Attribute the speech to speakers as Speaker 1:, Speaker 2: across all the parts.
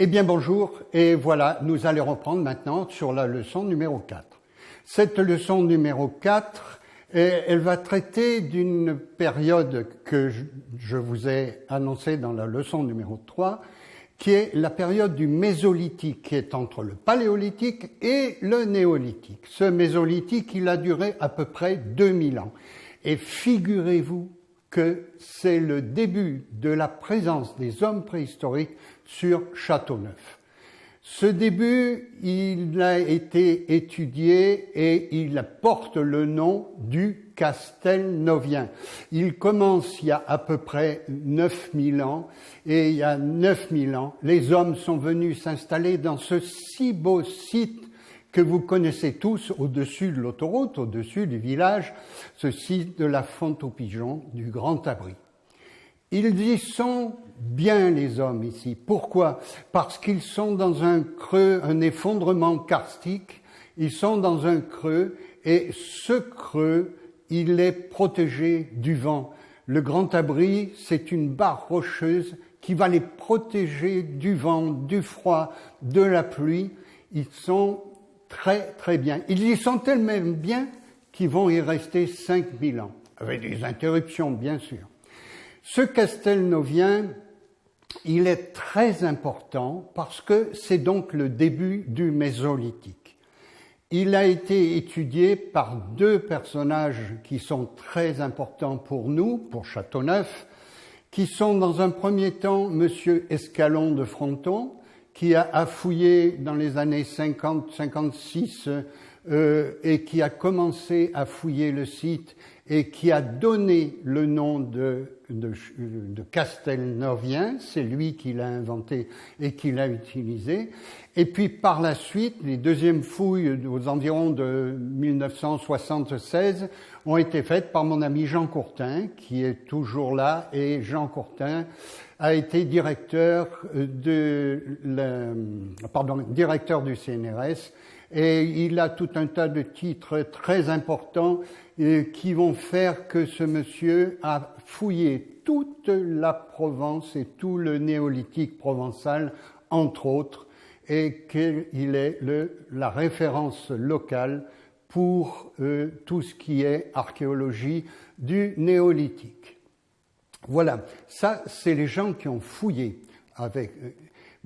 Speaker 1: Eh bien bonjour, et voilà, nous allons reprendre maintenant sur la leçon numéro 4. Cette leçon numéro 4, elle va traiter d'une période que je vous ai annoncée dans la leçon numéro 3, qui est la période du Mésolithique, qui est entre le Paléolithique et le Néolithique. Ce Mésolithique, il a duré à peu près 2000 ans. Et figurez-vous que c'est le début de la présence des hommes préhistoriques sur Châteauneuf. Ce début, il a été étudié et il porte le nom du Castelnovien. Il commence il y a à peu près 9000 ans, et il y a 9000 ans, les hommes sont venus s'installer dans ce si beau site que vous connaissez tous au-dessus de l'autoroute, au-dessus du village, ce site de la Fonte aux Pigeons, du Grand Abri. Ils y sont bien, les hommes, ici. Pourquoi? Parce qu'ils sont dans un creux, un effondrement karstique. Ils sont dans un creux, et ce creux, il est protégé du vent. Le Grand Abri, c'est une barre rocheuse qui va les protéger du vent, du froid, de la pluie. Ils sont très, très bien. Ils y sont tellement bien qu'ils vont y rester 5000 ans, avec des interruptions, bien sûr. Ce Castelnovien, il est très important parce que c'est donc le début du Mésolithique. Il a été étudié par deux personnages qui sont très importants pour nous, pour Châteauneuf, qui sont dans un premier temps Monsieur Escalon de Fronton, qui a fouillé dans les années 50-56 et qui a commencé à fouiller le site et qui a donné le nom de Castelnovien, c'est lui qui l'a inventé et qui l'a utilisé. Et puis par la suite, les deuxièmes fouilles aux environs de 1976 ont été faites par mon ami Jean Courtin, qui est toujours là, et Jean Courtin a été directeur directeur du CNRS, et il a tout un tas de titres très importants qui vont faire que ce monsieur a fouillé toute la Provence et tout le néolithique provençal, entre autres, et qu'il est la référence locale pour tout ce qui est archéologie du néolithique. Voilà, ça c'est les gens qui ont fouillé avec.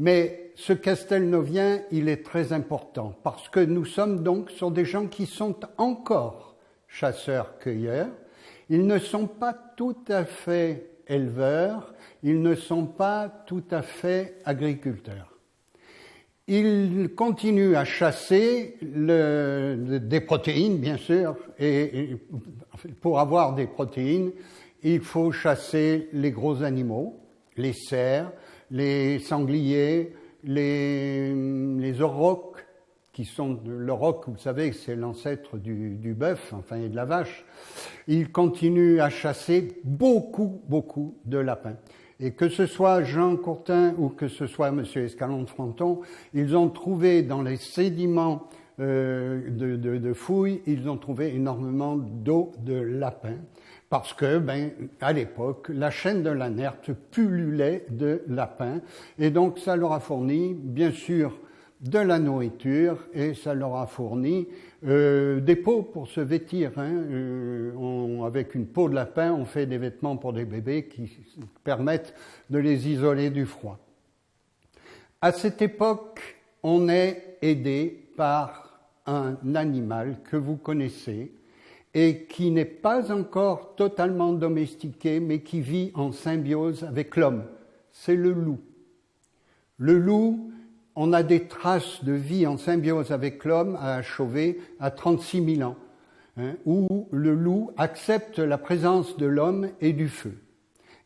Speaker 1: Mais ce Castelnovien, il est très important parce que nous sommes donc sur des gens qui sont encore chasseurs-cueilleurs. Ils ne sont pas tout à fait éleveurs, ils ne sont pas tout à fait agriculteurs. Ils continuent à chasser des protéines, bien sûr, et pour avoir des protéines, il faut chasser les gros animaux, les cerfs, les sangliers, les aurochs, qui sont l'auroch, vous savez, c'est l'ancêtre du bœuf, enfin, et de la vache. Ils continuent à chasser beaucoup de lapins. Et que ce soit Jean Courtin ou que ce soit Monsieur Escalon de Fronton, ils ont trouvé dans les sédiments de fouilles, ils ont trouvé énormément d'os de lapin. Parce que, à l'époque, la chaîne de la Nerte pullulait de lapins, et donc ça leur a fourni, bien sûr, de la nourriture, et ça leur a fourni des peaux pour se vêtir. Avec une peau de lapin, on fait des vêtements pour des bébés qui permettent de les isoler du froid. À cette époque, on est aidé par un animal que vous connaissez, et qui n'est pas encore totalement domestiqué, mais qui vit en symbiose avec l'homme. C'est le loup. Le loup, on a des traces de vie en symbiose avec l'homme à Chauvet à 36 000 ans, où le loup accepte la présence de l'homme et du feu.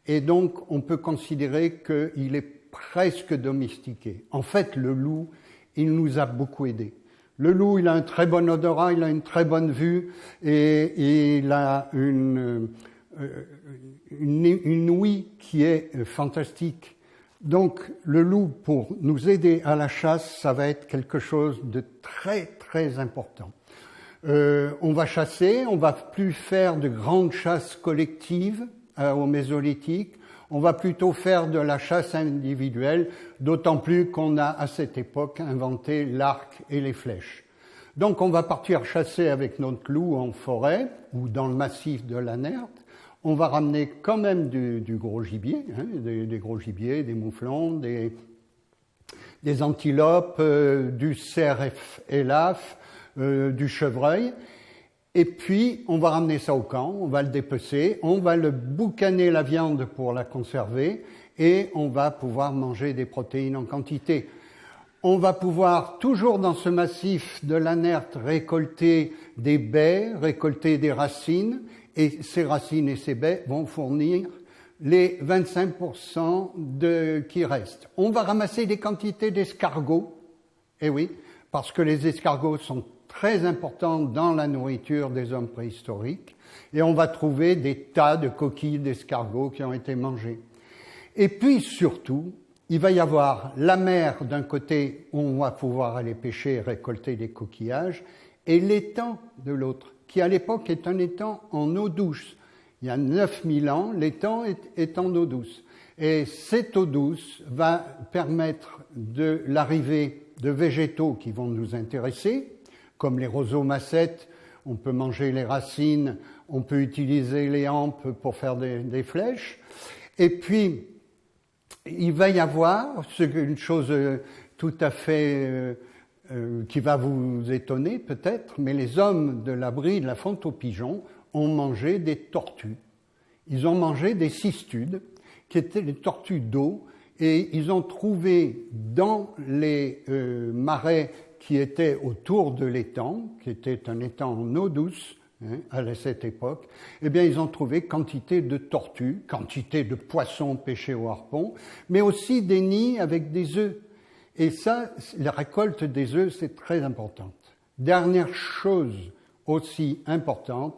Speaker 1: Et donc, on peut considérer qu'il est presque domestiqué. En fait, le loup, il nous a beaucoup aidés. Le loup, il a un très bon odorat, il a une très bonne vue et il a une ouïe qui est fantastique. Donc, le loup, pour nous aider à la chasse, ça va être quelque chose de très, très important. On va chasser, on va plus faire de grandes chasses collectives au Mésolithique. on va plutôt faire de la chasse individuelle, d'autant plus qu'on a à cette époque inventé l'arc et les flèches. Donc on va partir chasser avec notre loup en forêt ou dans le massif de la Nerte. On va ramener quand même du gros gibier, hein, des gros gibiers, des mouflons, des antilopes, du cerf élaf, du chevreuil. Et puis, on va ramener ça au camp, on va le dépecer, on va le boucaner la viande pour la conserver et on va pouvoir manger des protéines en quantité. On va pouvoir, toujours dans ce massif de la Nerte, récolter des baies, récolter des racines, et ces racines et ces baies vont fournir les 25% qui restent. On va ramasser des quantités d'escargots, eh oui, parce que les escargots sont très importants dans la nourriture des hommes préhistoriques, et on va trouver des tas de coquilles d'escargots qui ont été mangées. Et puis surtout, il va y avoir la mer d'un côté où on va pouvoir aller pêcher et récolter des coquillages, et l'étang de l'autre, qui à l'époque est un étang en eau douce. Il y a 9000 ans, l'étang est en eau douce. Et cette eau douce va permettre de l'arrivée de végétaux qui vont nous intéresser, comme les roseaux massettes, on peut manger les racines, on peut utiliser les hampes pour faire des flèches. Et puis, il va y avoir une chose tout à fait qui va vous étonner peut-être, mais les hommes de l'abri de la Fonte aux Pigeons ont mangé des tortues. Ils ont mangé des cistudes, qui étaient des tortues d'eau, et ils ont trouvé dans les marais qui étaient autour de l'étang, qui était un étang en eau douce, hein, à cette époque, eh bien, ils ont trouvé quantité de tortues, quantité de poissons pêchés au harpon, mais aussi des nids avec des œufs. Et ça, la récolte des œufs, c'est très importante. Dernière chose aussi importante,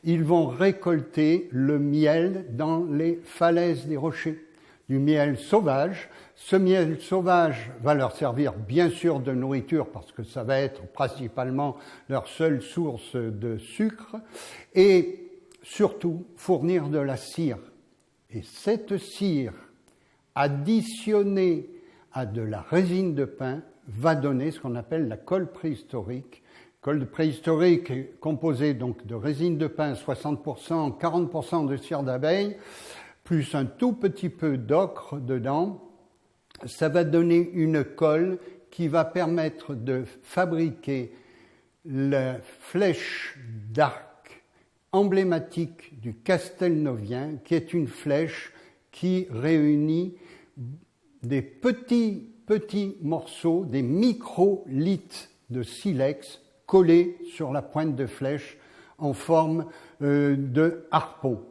Speaker 1: ils vont récolter le miel dans les falaises des rochers, du miel sauvage. Ce miel sauvage va leur servir bien sûr de nourriture parce que ça va être principalement leur seule source de sucre et surtout fournir de la cire. Et cette cire additionnée à de la résine de pin va donner ce qu'on appelle la colle préhistorique. Colle préhistorique est composée donc de résine de pin 60%, 40% de cire d'abeille, plus un tout petit peu d'ocre dedans. Ça va donner une colle qui va permettre de fabriquer la flèche d'arc emblématique du Castelnovien, qui est une flèche qui réunit des petits morceaux, des microlithes de silex collés sur la pointe de flèche en forme de harpon.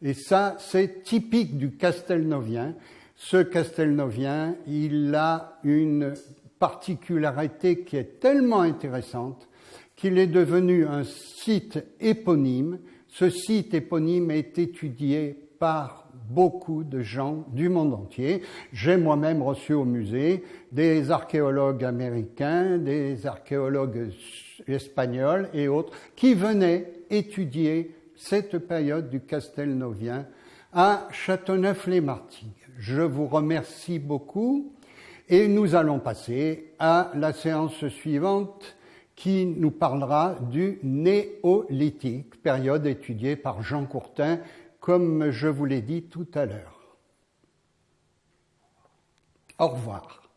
Speaker 1: Et ça, c'est typique du Castelnovien. Ce Castelnovien, il a une particularité qui est tellement intéressante qu'il est devenu un site éponyme. Ce site éponyme est étudié par beaucoup de gens du monde entier. J'ai moi-même reçu au musée des archéologues américains, des archéologues espagnols et autres qui venaient étudier cette période du Castelnovien à Châteauneuf-les-Martigues. Je vous remercie beaucoup et nous allons passer à la séance suivante qui nous parlera du néolithique, période étudiée par Jean Courtin, comme je vous l'ai dit tout à l'heure. Au revoir.